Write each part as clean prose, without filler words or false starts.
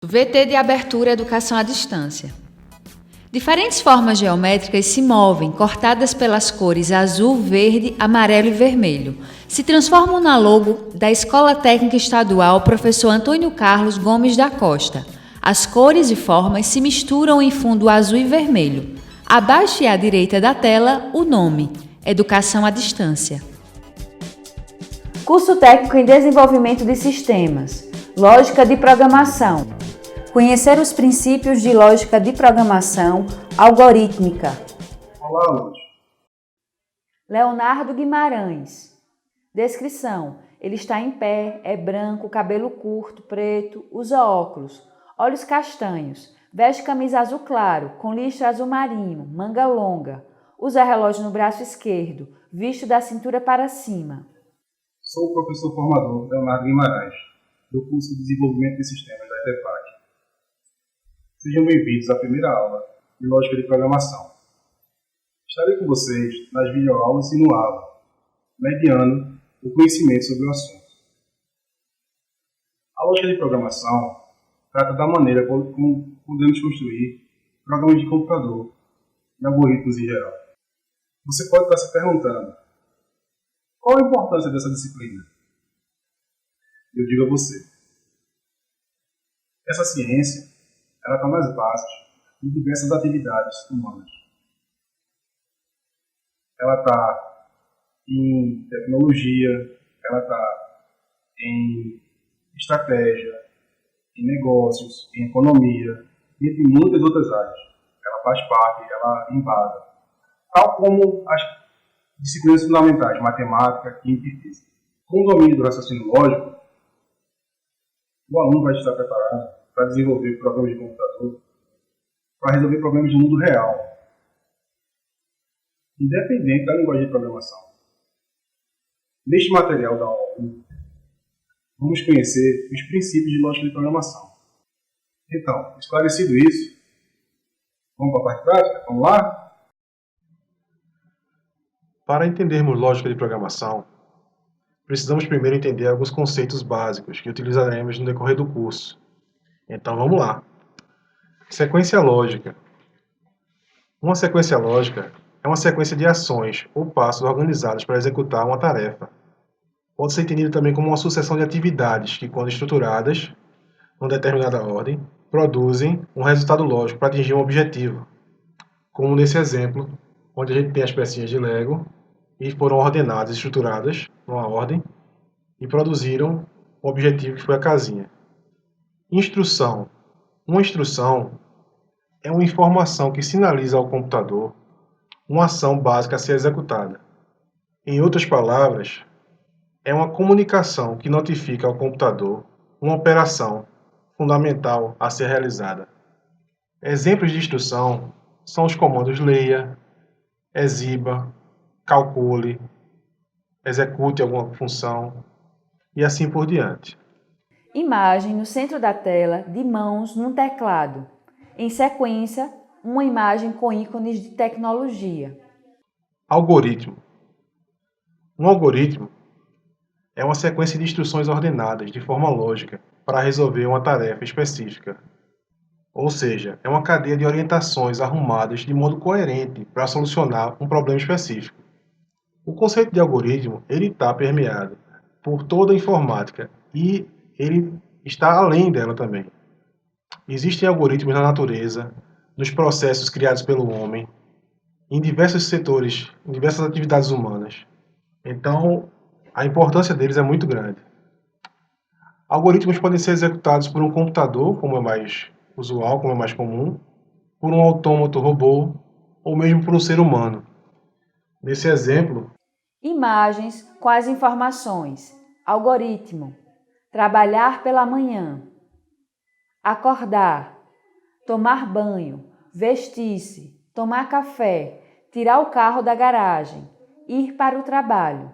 VT de abertura Educação à Distância. Diferentes formas geométricas se movem, cortadas pelas cores azul, verde, amarelo e vermelho. Se transformam na logo da Escola Técnica Estadual Professor Antônio Carlos Gomes da Costa. As cores e formas se misturam em fundo azul e vermelho. Abaixo e à direita da tela, o nome: Educação à Distância. Curso Técnico em Desenvolvimento de Sistemas. Lógica de Programação. Conhecer os princípios de lógica de programação algorítmica. Olá, alunos. Leonardo Guimarães. Descrição: ele está em pé, é branco, cabelo curto, preto, usa óculos, olhos castanhos, veste camisa azul claro, com listra azul marinho, manga longa, usa relógio no braço esquerdo, visto da cintura para cima. Sou o professor formador Leonardo Guimarães, do curso de Desenvolvimento de Sistemas da ETEPAC. Sejam bem-vindos à primeira aula de Lógica de Programação. Estarei com vocês nas videoaulas e no aula, mediando o conhecimento sobre o assunto. A lógica de programação trata da maneira como podemos construir programas de computador e algoritmos em geral. Você pode estar se perguntando: qual a importância dessa disciplina? Eu digo a você: essa ciência está nas bases de diversas atividades humanas. Ela está em tecnologia, ela está em estratégia, em negócios, em economia, entre muitas outras áreas. Ela faz parte, ela embasa. Tal como as disciplinas fundamentais, matemática, química e física. Com o domínio do raciocínio lógico, o aluno vai estar preparado para desenvolver programas de computador, para resolver problemas do mundo real, independente da linguagem de programação. Neste material da aula 1, vamos conhecer os princípios de lógica de programação. Então, esclarecido isso, vamos para a parte prática? Vamos lá? Para entendermos lógica de programação, precisamos primeiro entender alguns conceitos básicos que utilizaremos no decorrer do curso. Então vamos lá. Sequência lógica. Uma sequência lógica é uma sequência de ações ou passos organizados para executar uma tarefa. Pode ser entendido também como uma sucessão de atividades que, quando estruturadas, numa determinada ordem, produzem um resultado lógico para atingir um objetivo. Como nesse exemplo, onde a gente tem as pecinhas de Lego e foram ordenadas, estruturadas numa ordem e produziram um objetivo que foi a casinha. Instrução. Uma instrução é uma informação que sinaliza ao computador uma ação básica a ser executada. Em outras palavras, é uma comunicação que notifica ao computador uma operação fundamental a ser realizada. Exemplos de instrução são os comandos leia, exiba, calcule, execute alguma função e assim por diante. Imagem no centro da tela, de mãos num teclado. Em sequência, uma imagem com ícones de tecnologia. Algoritmo. Um algoritmo é uma sequência de instruções ordenadas de forma lógica para resolver uma tarefa específica. Ou seja, é uma cadeia de orientações arrumadas de modo coerente para solucionar um problema específico. O conceito de algoritmo está permeado por toda a informática e ele está além dela também. Existem algoritmos na natureza, nos processos criados pelo homem, em diversos setores, em diversas atividades humanas. Então, a importância deles é muito grande. Algoritmos podem ser executados por um computador, como é mais usual, como é mais comum, por um autômato robô, ou mesmo por um ser humano. Nesse exemplo, Imagens com as informações. Algoritmo. Trabalhar pela manhã. Acordar. Tomar banho. Vestir-se. Tomar café. Tirar o carro da garagem. Ir para o trabalho.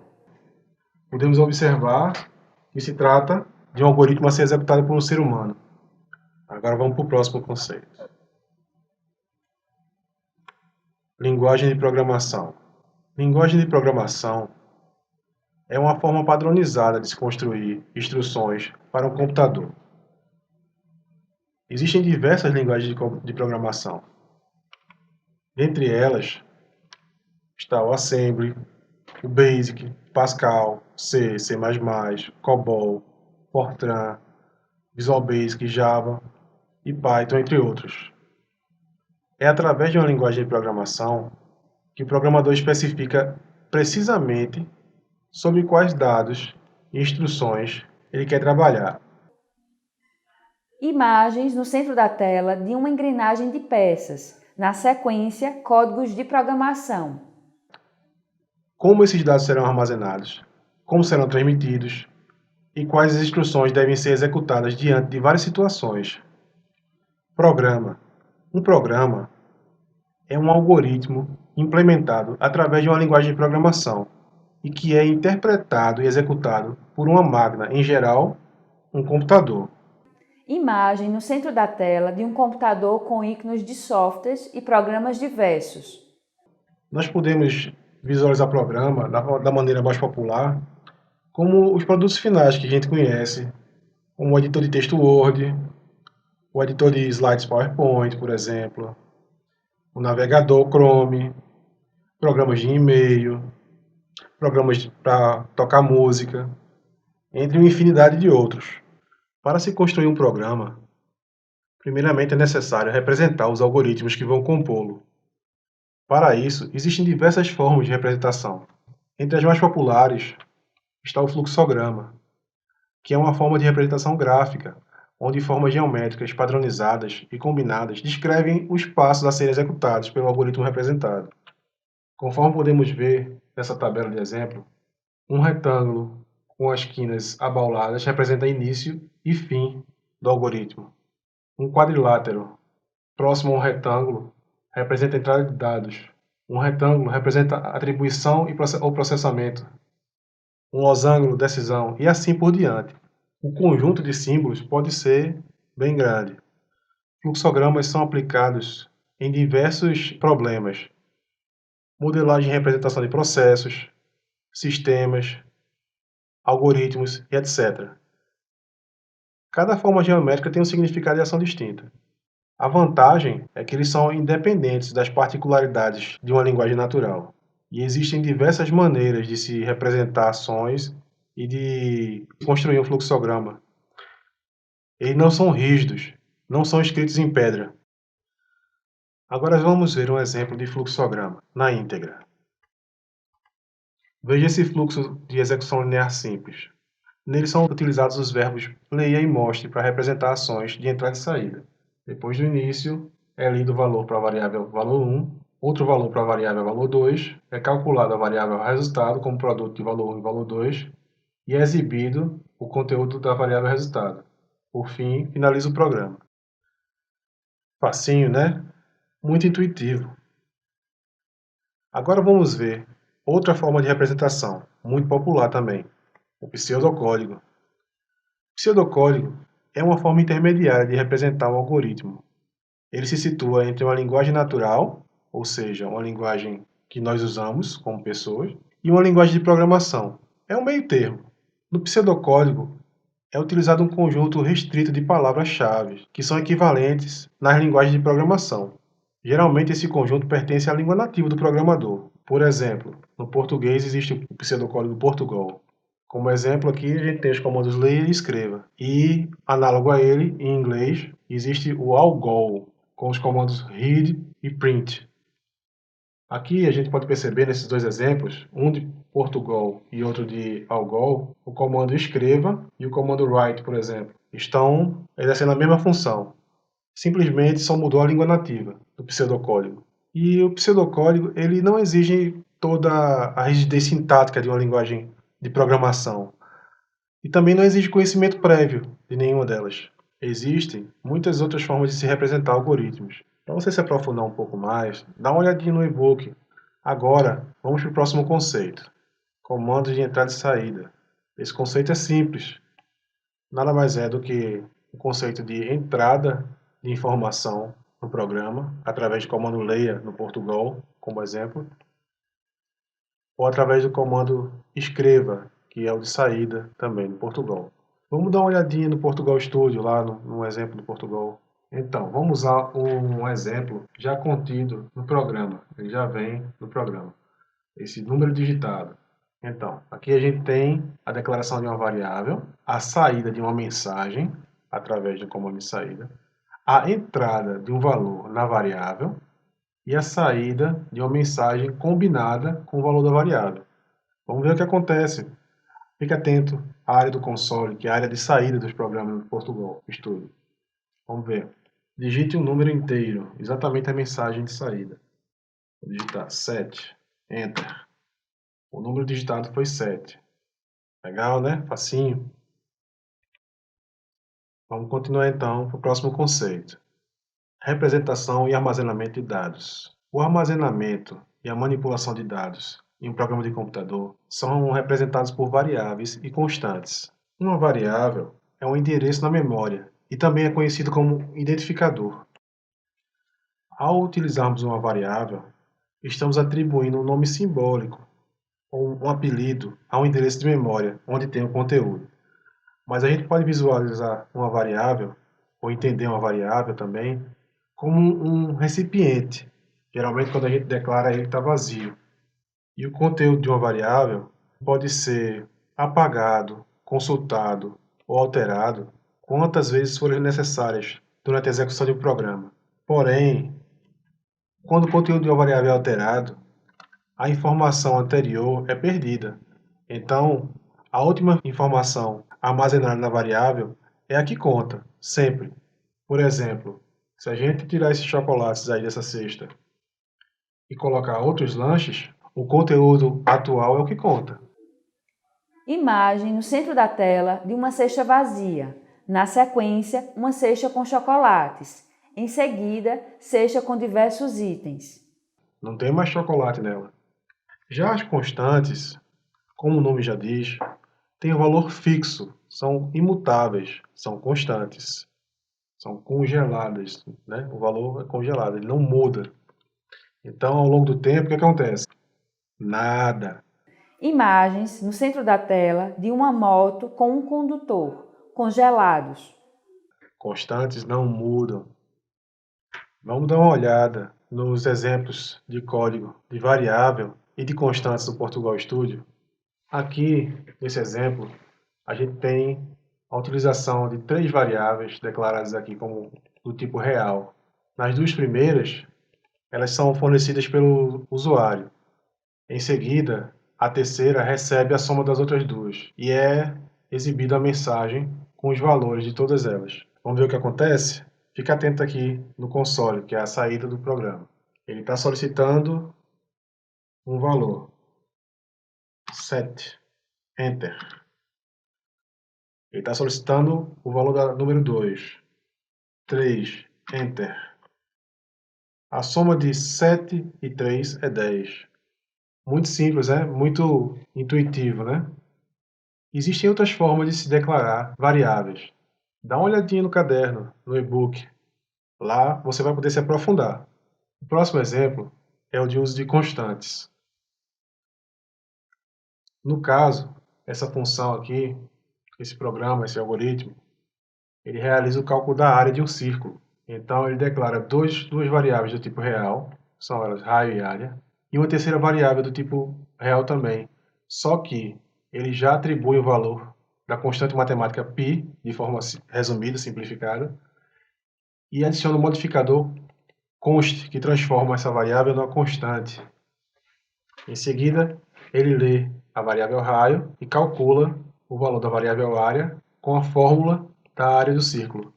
podemos observar que se trata de um algoritmo a ser executado por um ser humano. Agora vamos para o próximo conceito. Linguagem de programação. Linguagem de programação é uma forma padronizada de se construir instruções para um computador. Existem diversas linguagens de programação. Dentre elas está o Assembly, o Basic, Pascal, C, C++, COBOL, Fortran, Visual Basic, Java e Python, entre outros. É através de uma linguagem de programação que o programador especifica precisamente sobre quais dados e instruções ele quer trabalhar. Imagens no centro da tela de uma engrenagem de peças, na sequência, códigos de programação. Como esses dados serão armazenados, como serão transmitidos e quais as instruções devem ser executadas diante de várias situações. Programa. Um programa é um algoritmo implementado através de uma linguagem de programação e que é interpretado e executado por uma máquina, em geral, um computador. Imagem no centro da tela de um computador com ícones de softwares e programas diversos. Nós podemos visualizar programa da maneira mais popular, como os produtos finais que a gente conhece, como o editor de texto Word, o editor de slides PowerPoint, por exemplo, o navegador Chrome, programas de e-mail, programas para tocar música, entre uma infinidade de outros. Para se construir um programa, primeiramente é necessário representar os algoritmos que vão compô-lo. Para isso, existem diversas formas de representação. Entre as mais populares está o fluxograma, que é uma forma de representação gráfica, onde formas geométricas padronizadas e combinadas descrevem os passos a serem executados pelo algoritmo representado. Conforme podemos ver nessa tabela de exemplo, um retângulo com as esquinas abauladas representa início e fim do algoritmo. Um quadrilátero próximo a um retângulo representa a entrada de dados. Um retângulo representa a atribuição ou processamento. Um losango, decisão, e assim por diante. O conjunto de símbolos pode ser bem grande. Fluxogramas são aplicados em diversos problemas. Modelagem e representação de processos, sistemas, algoritmos e etc. Cada forma geométrica tem um significado e ação distinta. A vantagem é que eles são independentes das particularidades de uma linguagem natural. E existem diversas maneiras de se representar ações e de construir um fluxograma. Eles não são rígidos, não são escritos em pedra. Agora vamos ver um exemplo de fluxograma na íntegra. Veja esse fluxo de execução linear simples. Nele são utilizados os verbos leia e mostre para representar ações de entrada e saída. Depois do início, é lido o valor para a variável valor 1, outro valor para a variável valor 2, é calculado a variável resultado como produto de valor 1 e valor 2, e é exibido o conteúdo da variável resultado. Por fim, finaliza o programa. Facinho, né? Muito intuitivo. Agora vamos ver outra forma de representação, muito popular também, o pseudocódigo. Pseudocódigo é uma forma intermediária de representar um algoritmo. Ele se situa entre uma linguagem natural, ou seja, uma linguagem que nós usamos como pessoas, e uma linguagem de programação. É um meio termo. No pseudocódigo, é utilizado um conjunto restrito de palavras-chave, que são equivalentes nas linguagens de programação. Geralmente, esse conjunto pertence à língua nativa do programador. Por exemplo, no português existe o pseudocódigo Portugal. Como exemplo aqui, a gente tem os comandos leia e escreva. E, análogo a ele, em inglês, existe o algol, com os comandos read e print. Aqui a gente pode perceber nesses dois exemplos, um de Portugal e outro de algol, o comando escreva e o comando write, por exemplo, estão exercendo a mesma função. Simplesmente só mudou a língua nativa do pseudocódigo. E o pseudocódigo ele não exige toda a rigidez sintática de uma linguagem de programação. E também não exige conhecimento prévio de nenhuma delas. Existem muitas outras formas de se representar algoritmos. Para você se aprofundar um pouco mais, dá uma olhadinha no e-book. Agora, vamos para o próximo conceito. Comandos de entrada e saída. Esse conceito é simples. Nada mais é do que o conceito de entrada de informação no programa, através do comando leia no Portugal, como exemplo, ou através do comando escreva, que é o de saída também no Portugal. Vamos dar uma olhadinha no Portugal Studio, lá no exemplo do Portugal. Então, vamos usar um exemplo já contido no programa. Ele já vem no programa. Esse número digitado. Então, aqui a gente tem a declaração de uma variável, a saída de uma mensagem, através do comando de saída, a entrada de um valor na variável e a saída de uma mensagem combinada com o valor da variável. Vamos ver o que acontece. Fique atento à área do console, que é a área de saída dos programas do Portugal Studio. Vamos ver. Digite um número inteiro, exatamente a mensagem de saída. Vou digitar 7, Enter. O número digitado foi 7. Legal, né? Facinho. Vamos continuar então para o próximo conceito. Representação e armazenamento de dados. O armazenamento e a manipulação de dados em um programa de computador são representados por variáveis e constantes. Uma variável é um endereço na memória e também é conhecido como identificador. Ao utilizarmos uma variável, estamos atribuindo um nome simbólico ou um apelido a um endereço de memória onde tem o conteúdo. Mas a gente pode visualizar uma variável, ou entender uma variável também, como um recipiente. Geralmente, quando a gente declara ele está vazio. E o conteúdo de uma variável pode ser apagado, consultado ou alterado quantas vezes forem necessárias durante a execução de um programa. Porém, quando o conteúdo de uma variável é alterado, a informação anterior é perdida. Então, a última informação armazenada na variável é a que conta, sempre. Por exemplo, se a gente tirar esses chocolates aí dessa cesta e colocar outros lanches, o conteúdo atual é o que conta. Imagem no centro da tela de uma cesta vazia. Na sequência, uma cesta com chocolates. Em seguida, cesta com diversos itens. Não tem mais chocolate nela. Já as constantes, como o nome já diz, têm um valor fixo, são imutáveis, são constantes, são congeladas, né? O valor é congelado, ele não muda. Então, ao longo do tempo, o que acontece? Nada. Imagens no centro da tela de uma moto com um condutor, congelados. Constantes não mudam. Vamos dar uma olhada nos exemplos de código de variável e de constantes do Portugal Studio. Aqui, nesse exemplo, a gente tem a utilização de 3 variáveis declaradas aqui como do tipo real. Nas duas primeiras, elas são fornecidas pelo usuário. Em seguida, a terceira recebe a soma das outras duas e é exibida a mensagem com os valores de todas elas. Vamos ver o que acontece? Fique atento aqui no console, que é a saída do programa. Ele está solicitando um valor. 7. Enter. Ele está solicitando o valor da número 2. 3. Enter. A soma de 7 e 3 é 10. Muito simples, né? Muito intuitivo, né? Existem outras formas de se declarar variáveis. Dá uma olhadinha no caderno, no e-book. Lá você vai poder se aprofundar. O próximo exemplo é o de uso de constantes. No caso, essa função aqui, esse programa, esse algoritmo, ele realiza o cálculo da área de um círculo. Então, ele declara duas variáveis do tipo real, são elas raio e área, e uma terceira variável do tipo real também. Só que ele já atribui o valor da constante matemática π, de forma resumida, simplificada, e adiciona o modificador const, que transforma essa variável numa constante. Em seguida, ele lê a variável raio e calcula o valor da variável área com a fórmula da área do círculo.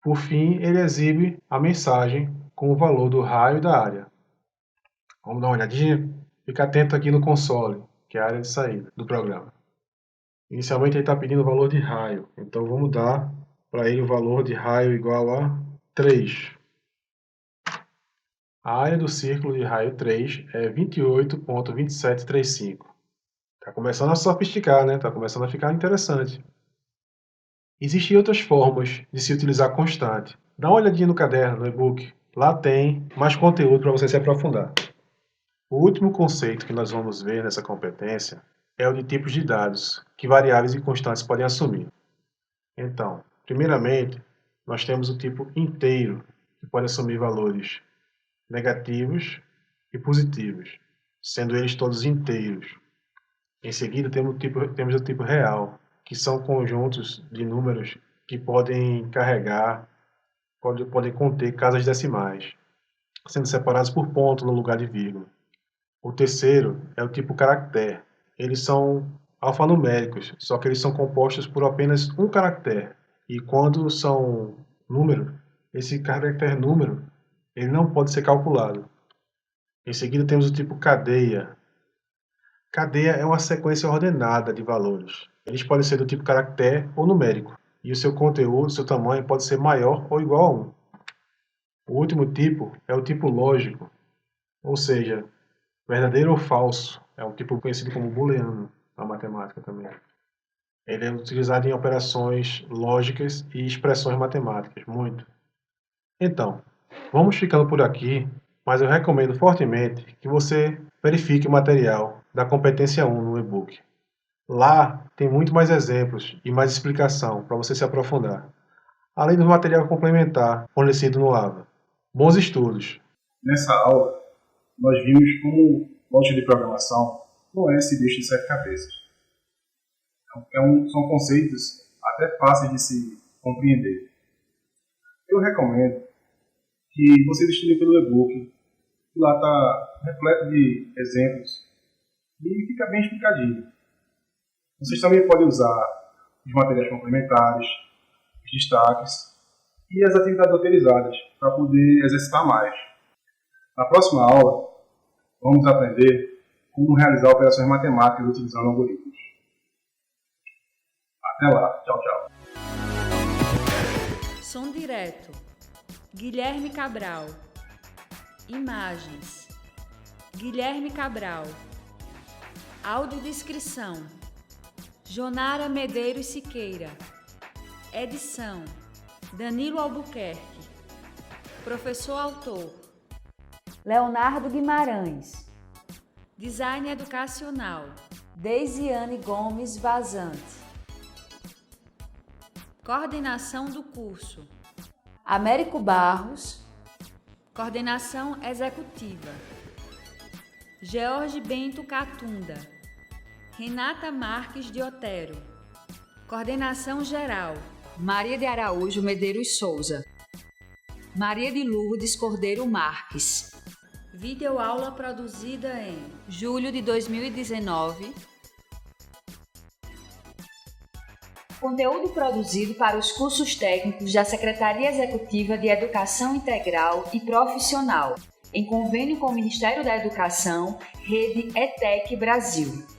Por fim, ele exibe a mensagem com o valor do raio e da área. Vamos dar uma olhadinha? Fica atento aqui no console, que é a área de saída do programa. Inicialmente ele está pedindo o valor de raio, então vamos dar para ele o valor de raio igual a 3. A área do círculo de raio 3 é 28,2735. Está começando a sofisticar, né? Está começando a ficar interessante. Existem outras formas de se utilizar constante. Dá uma olhadinha no caderno, no e-book. Lá tem mais conteúdo para você se aprofundar. O último conceito que nós vamos ver nessa competência é o de tipos de dados, que variáveis e constantes podem assumir. Então, primeiramente, nós temos o tipo inteiro, que pode assumir valores negativos e positivos, sendo eles todos inteiros. Em seguida, temos o tipo real, que são conjuntos de números que podem carregar, podem conter casas decimais, sendo separados por ponto no lugar de vírgula. O terceiro é o tipo caractere. Eles são alfanuméricos, só que eles são compostos por apenas um caractere. E quando são número, esse caractere número ele não pode ser calculado. Em seguida temos o tipo cadeia. Cadeia é uma sequência ordenada de valores. Eles podem ser do tipo caractere ou numérico, e o seu conteúdo, seu tamanho pode ser maior ou igual a 1. O último tipo é o tipo lógico, ou seja, verdadeiro ou falso. É um tipo conhecido como booleano na matemática também. Ele é utilizado em operações lógicas e expressões matemáticas, muito. Então, vamos ficando por aqui, mas eu recomendo fortemente que você verifique o material da competência 1 no e-book. Lá tem muito mais exemplos e mais explicação para você se aprofundar, além do material complementar fornecido no AVA. Bons estudos! Nessa aula, nós vimos como lógica de programação não é esse bicho de sete cabeças. São conceitos até fáceis de se compreender. Eu recomendo que vocês estudem pelo e-book, que lá está repleto de exemplos e fica bem explicadinho. Vocês também podem usar os materiais complementares, os destaques e as atividades autorizadas para poder exercitar mais. Na próxima aula, vamos aprender como realizar operações matemáticas utilizando algoritmos. Até lá. Tchau, tchau. Som direto. Guilherme Cabral. Imagens. Guilherme Cabral. Audiodescrição. Jonara Medeiros Siqueira. Edição. Danilo Albuquerque. Professor autor. Leonardo Guimarães. Design educacional. Deisiane Gomes Vazante. Coordenação do curso. Américo Barros. Coordenação executiva. George Bento Catunda. Renata Marques de Otero. Coordenação geral. Maria de Araújo Medeiros Souza. Maria de Lourdes Cordeiro Marques. Videoaula produzida em julho de 2019. Conteúdo produzido para os cursos técnicos da Secretaria Executiva de Educação Integral e Profissional, em convênio com o Ministério da Educação, Rede ETEC Brasil.